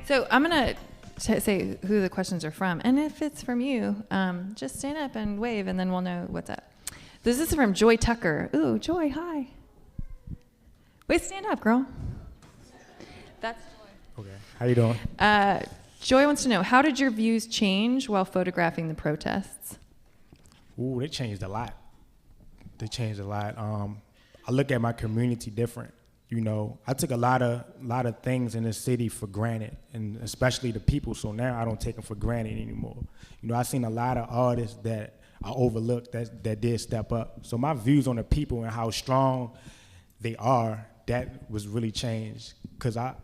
So I'm going to say who the questions are from. And if it's from you, just stand up and wave, and then we'll know what's up. This is from Joy Tucker. Ooh, Joy, hi. Wait, stand up, girl. That's Joy. Okay. How you doing? Joy wants to know, how did your views change while photographing the protests? Ooh, they changed a lot. They changed a lot. I look at my community different. You know, I took a lot of things in the city for granted, and especially the people. So now I don't take them for granted anymore. You know, I've seen a lot of artists that I overlooked that did step up. So my views on the people and how strong they are, that was really changed. Cause I'm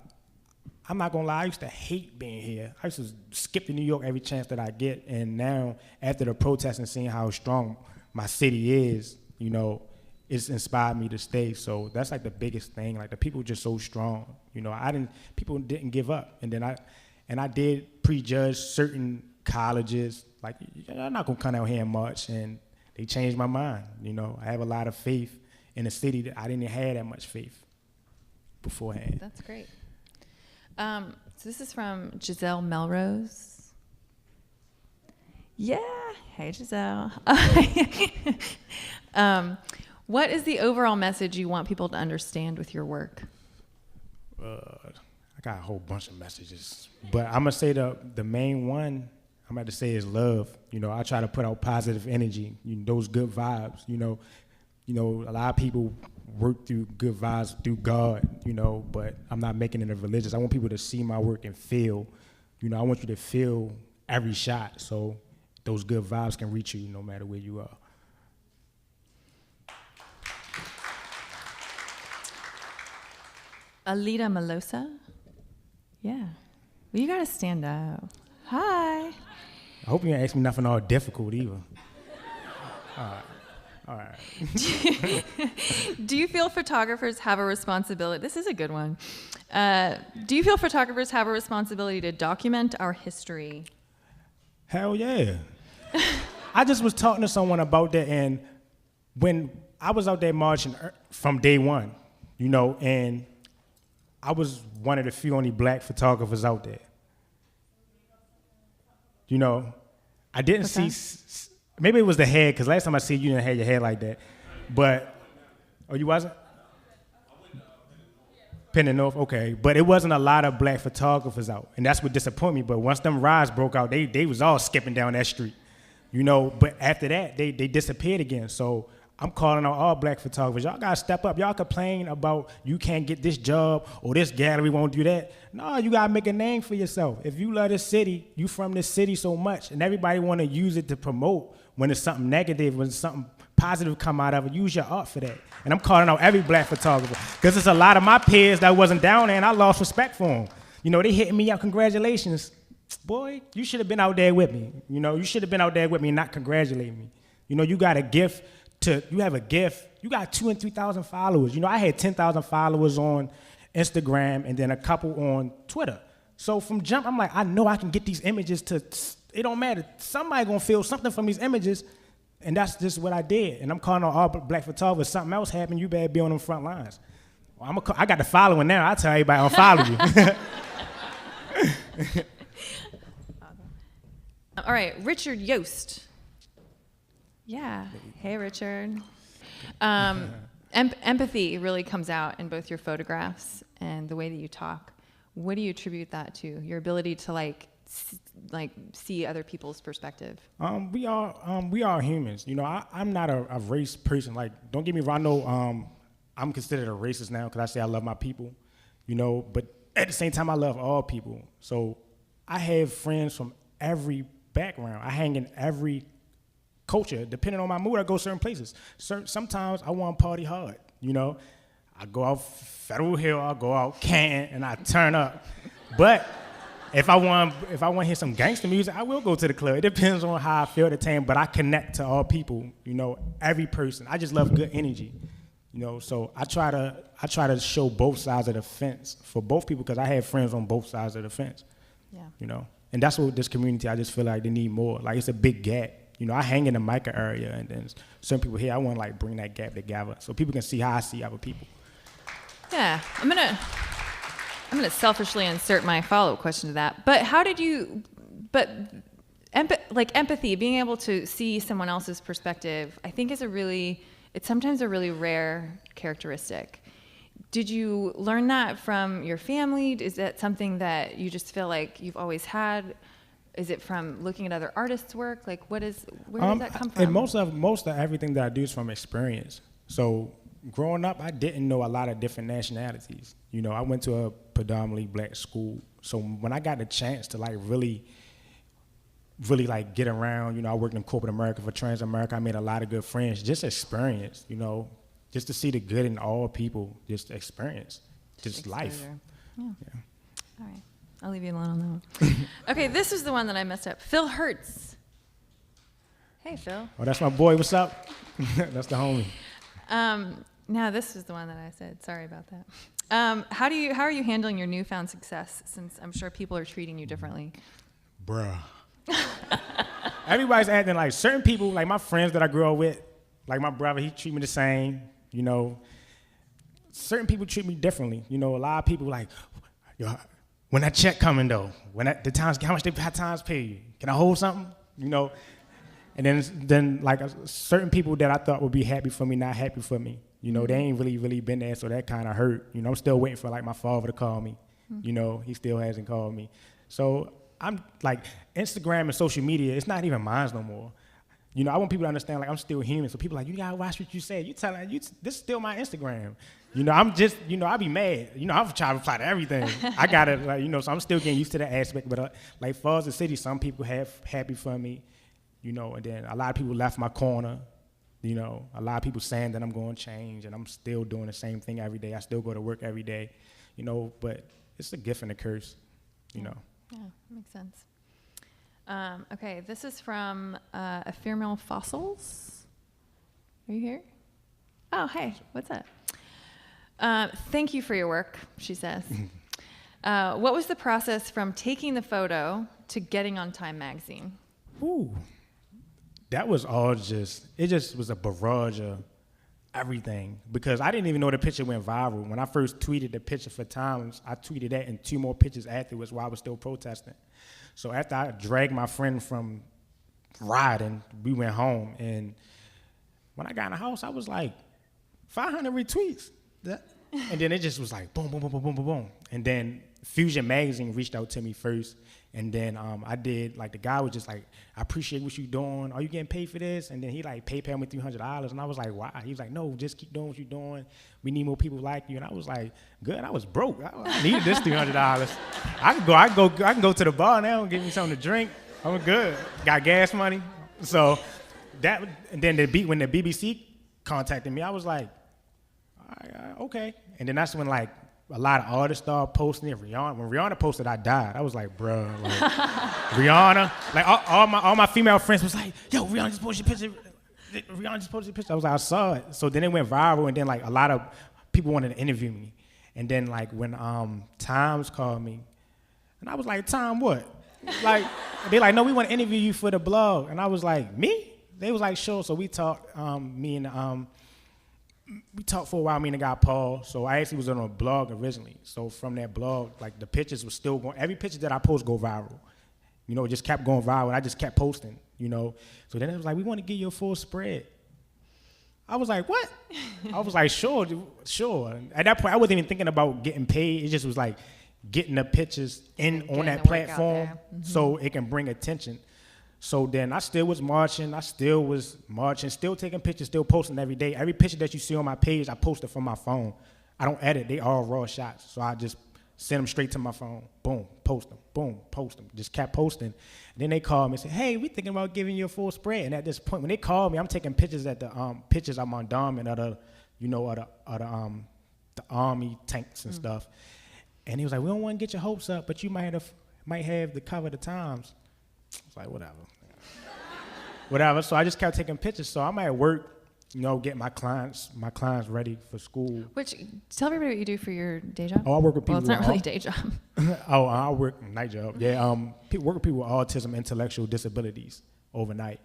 not gonna lie, I used to hate being here. I used to skip to New York every chance that I get. And now, after the protests and seeing how strong my city is, you know, it's inspired me to stay. So that's like the biggest thing. Like the people are just so strong. You know, people didn't give up. And then I did prejudge certain colleges. Like, I'm not gonna come out here and march. And they changed my mind. You know, I have a lot of faith in a city that I didn't have that much faith beforehand. That's great. So this is from Giselle Melrose. Yeah, hey Giselle. What is the overall message you want people to understand with your work? I got a whole bunch of messages, but I'm gonna say the main one I'm about to say is love. You know, I try to put out positive energy, those good vibes. You know, a lot of people work through good vibes through God, but I'm not making it a religious. I want people to see my work and feel, I want you to feel every shot so those good vibes can reach you no matter where you are. Alita Melosa? Yeah. Well, you gotta stand up. Hi. I hope you didn't ask me nothing all difficult either. All right. Do you feel photographers have a responsibility? This is a good one. Do you feel photographers have a responsibility to document our history? Hell yeah. I just was talking to someone about that, and when I was out there marching from day one, and I was one of the few only black photographers out there. I didn't see, maybe it was the hair, because last time I see you didn't have your hair like that. But, oh, you wasn't? Pending North, okay. But it wasn't a lot of black photographers out, and that's what disappointed me. But once them riots broke out, they was all skipping down that street, But after that, they disappeared again. So I'm calling on all black photographers. Y'all gotta step up. Y'all complain about you can't get this job or this gallery won't do that. No, you gotta make a name for yourself. If you love this city, you from this city so much, and everybody wanna use it to promote when it's something negative, when something positive come out of it, use your art for that. And I'm calling out every black photographer, because there's a lot of my peers that wasn't down there, and I lost respect for them. They hitting me up, congratulations. Boy, you should have been out there with me. You should have been out there with me and not congratulating me. You got a gift. You have a gift. You got 2,000 and 3,000 followers. I had 10,000 followers on Instagram and then a couple on Twitter. So from jump, I'm like, I know I can get these images it don't matter. Somebody gonna feel something from these images, and that's just what I did. And I'm calling on all black photographers. Something else happened, you better be on them front lines. Well, I got the following now. I tell everybody I'll follow you. All right, Richard Yost. Yeah. Hey, Richard. Empathy really comes out in both your photographs and the way that you talk. What do you attribute that to? Your ability to see other people's perspective? We are humans. I'm not a race person. Don't get me wrong. I know I'm considered a racist now because I say I love my people. But at the same time, I love all people. So I have friends from every background. I hang in every culture. Depending on my mood, I go certain places. Sometimes I want to party hard, I go out Federal Hill, I go out Canton, and I turn up. But if I want to hear some gangster music, I will go to the club. It depends on how I feel at the time, but I connect to all people, every person. I just love good energy, So I try to show both sides of the fence for both people, because I have friends on both sides of the fence. Yeah. And that's what this community, I just feel like they need more. It's a big gap. I hang in the Micah area, and then certain people here, I want to like bring that gap together so people can see how I see other people. Yeah, I'm gonna selfishly insert my follow-up question to that. But how did you? But empathy, being able to see someone else's perspective, I think it's sometimes a really rare characteristic. Did you learn that from your family? Is that something that you just feel like you've always had? Is it from looking at other artists' work? Like, where does that come from? And most of everything that I do is from experience. So growing up, I didn't know a lot of different nationalities. I went to a predominantly black school. So when I got the chance to like really like get around, I worked in corporate America for Transamerica. I made a lot of good friends. Just experience, just to see the good in all people. Just experience, just life. Yeah. All right. I'll leave you alone on that one. Okay, this is the one that I messed up. Phil Hertz. Hey, Phil. Oh, that's my boy. What's up? That's the homie. Now this is the one that I said. Sorry about that. How are you handling your newfound success? Since I'm sure people are treating you differently. Bruh. Everybody's acting like certain people, like my friends that I grew up with, like my brother, he treat me the same. Certain people treat me differently. A lot of people like, yo, when that check coming though, how much times pay you? Can I hold something? And then like certain people that I thought would be happy for me, not happy for me. They ain't really been there, so that kind of hurt. I'm still waiting for like my father to call me. He still hasn't called me. So I'm like Instagram and social media, it's not even mine no more. I want people to understand like I'm still human. So people are like, you gotta watch what you say. You tell them this is still my Instagram. I'm just, I be mad. I'm trying to reply to everything. I gotta like, so I'm still getting used to that aspect. But like far as the city, some people have happy for me, and then a lot of people left my corner. A lot of people saying that I'm going to change, and I'm still doing the same thing every day. I still go to work every day, but it's a gift and a curse, Yeah, makes sense. Okay, this is from Ephemeral Fossils. Are you here? Oh, hey, what's up? Thank you for your work, she says. What was the process from taking the photo to getting on Time magazine? Ooh. That was all it just was a barrage of everything because I didn't even know the picture went viral. When I first tweeted the picture for Times, I tweeted that and 2 more pictures afterwards while I was still protesting. So after I dragged my friend from riding, we went home. And when I got in the house, I was like, 500 retweets. And then it just was like boom, boom, boom, boom, boom, boom, boom. And then Fusion Magazine reached out to me first. And then I did, like, the guy was just like, I appreciate what you're doing. Are you getting paid for this? And then he, like, PayPal me $300. And I was like, why? He was like, no, just keep doing what you're doing. We need more people like you. And I was like, good. I was broke. I needed this $300. I can go to the bar now and get me something to drink. I'm good. Got gas money. So that, and then when the BBC contacted me, I was like, okay. And then that's when, like, a lot of artists started posting it. When Rihanna posted, I died. I was like, bruh, like, Rihanna. Like, all my female friends was like, yo, Rihanna just posted your picture. Rihanna just posted your picture. I was like, I saw it. So then it went viral, and then, like, a lot of people wanted to interview me. And then, like, when Times called me, and I was like, Time what? Like, they like, no, we want to interview you for the blog. And I was like, me? They was like, sure. So we talked, we talked for a while, me and the guy Paul. So I actually was on a blog originally. So from that blog, like the pictures were still going. Every picture that I post go viral. It just kept going viral, and I just kept posting. So then it was like, we want to give you a full spread. I was like, what? I was like, sure. At that point, I wasn't even thinking about getting paid. It just was like getting the pictures on that platform so it can bring attention. So then I still was marching, still taking pictures, still posting every day. Every picture that you see on my page, I posted from my phone. I don't edit, they all raw shots. So I just send them straight to my phone. Boom, post them, boom, post them. Just kept posting. And then they called me and said, hey, we thinking about giving you a full spread. And at this point, when they called me, I'm taking pictures at the pictures I'm on Dom and the army tanks and stuff. And he was like, we don't want to get your hopes up, but you might have the cover of the Times. It's like, whatever. So I just kept taking pictures. So I'm at work, getting my clients ready for school. Tell everybody what you do for your day job. Oh, I work with people. Well, it's not really a day job. I work night job. Yeah, work with people with autism, intellectual disabilities overnight.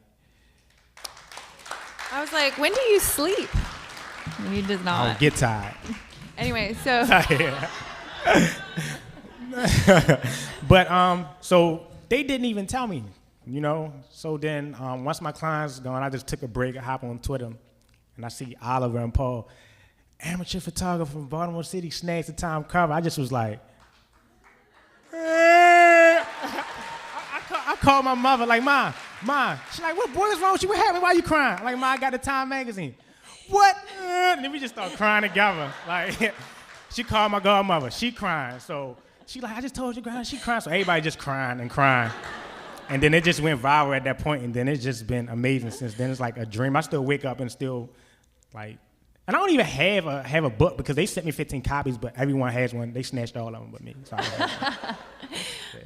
I was like, when do you sleep? And you did I not. don't get tired. Anyway, so. But so they didn't even tell me, So then once my clients gone, I just took a break. I hop on Twitter, and I see Oliver and Paul, amateur photographer from Baltimore City, snags the time cover. I just was like, I called my mother, like, Ma. She's like, what, boy, what's wrong with you? What happened? Why you crying? I'm like, Ma, I got the Time magazine. What? And then we just start crying together. Like, she called my godmother. She crying. So she like, I just told you, girl, she crying. So everybody just crying and crying. And then it just went viral at that point, and then it's just been amazing since then. It's like a dream. I still wake up and still, like, and I don't even have a book because they sent me 15 copies, but everyone has one. They snatched all of them but me. So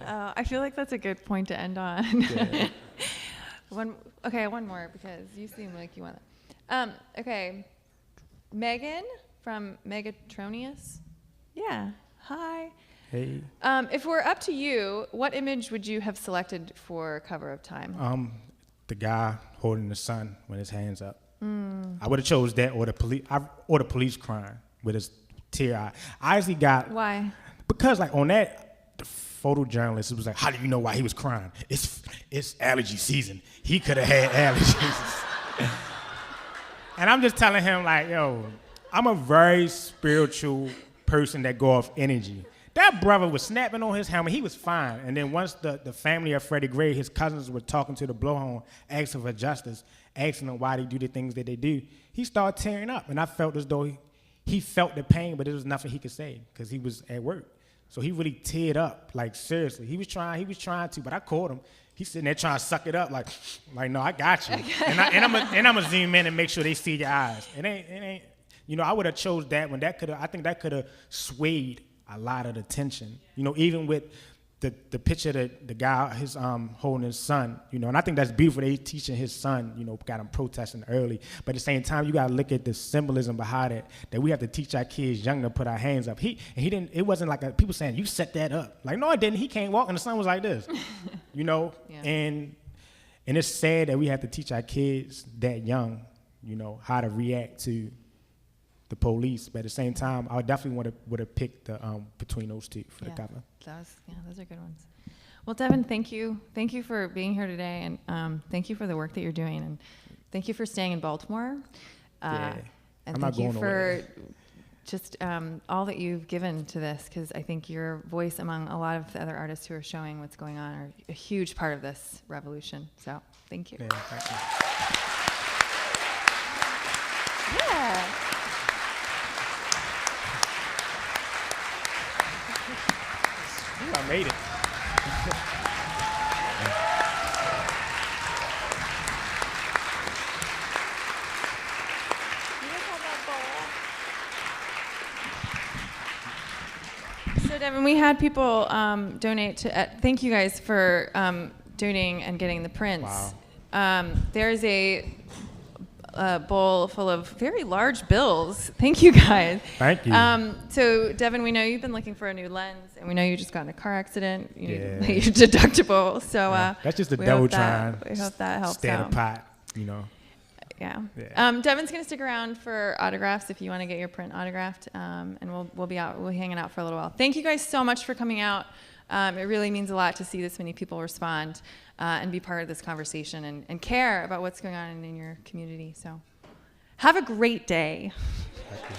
I feel like that's a good point to end on. Yeah. One more because you seem like you want that. Okay, Megan from Megatronius. Yeah, hi. Hey. If we're up to you, what image would you have selected for cover of Time? The guy holding the sun with his hands up. I would have chose that or the police crying with his tear eye. I actually got Why? Because like on that, the photojournalist was like, how do you know why he was crying? It's allergy season. He could have had allergies. And I'm just telling him like, yo, I'm a very spiritual person that go off energy. That brother was snapping on his helmet. He was fine. And then once the family of Freddie Gray, his cousins were talking to the blowhorn, asking for justice, asking them why they do the things that they do, he started tearing up. And I felt as though he felt the pain, but there was nothing he could say because he was at work. So he really teared up, like seriously. He was trying to, but I caught him. He's sitting there trying to suck it up, like no, I got you. and I'm gonna zoom in and make sure they see your eyes. It ain't. I would have chose that one. I think that could have swayed a lot of the tension. Even with the picture that the guy holding his son. And I think that's beautiful. They teaching his son. Got him protesting early. But at the same time, you gotta look at the symbolism behind it. That we have to teach our kids young to put our hands up. He didn't. It wasn't like people saying you set that up. Like no, I didn't. He can't walk, and the son was like this. Yeah. And it's sad that we have to teach our kids that young. How to react to the police, but at the same time, I definitely would have picked the between those two for the cover. Those are good ones. Well, Devin, thank you for being here today, and thank you for the work that you're doing, and thank you for staying in Baltimore. And I'm thank you for just all that you've given to this, because I think your voice among a lot of the other artists who are showing what's going on are a huge part of this revolution. So, thank you. Yeah, thank you. Yeah. I made it. So Devin, we had people donate to. Thank you guys for donating and getting the prints. Wow. There's a bowl full of very large bills. Thank you guys. Thank you. So Devin, we know you've been looking for a new lens, and we know you just got in a car accident. You need Yeah. to pay your deductible. So that's just the we devil hope trying. We hope that helps Stay in out. a pot, Yeah. Yeah. Devin's gonna stick around for autographs if you want to get your print autographed, and we'll be hanging out for a little while. Thank you guys so much for coming out. It really means a lot to see this many people respond and be part of this conversation and care about what's going on in your community. So, have a great day. Thank you.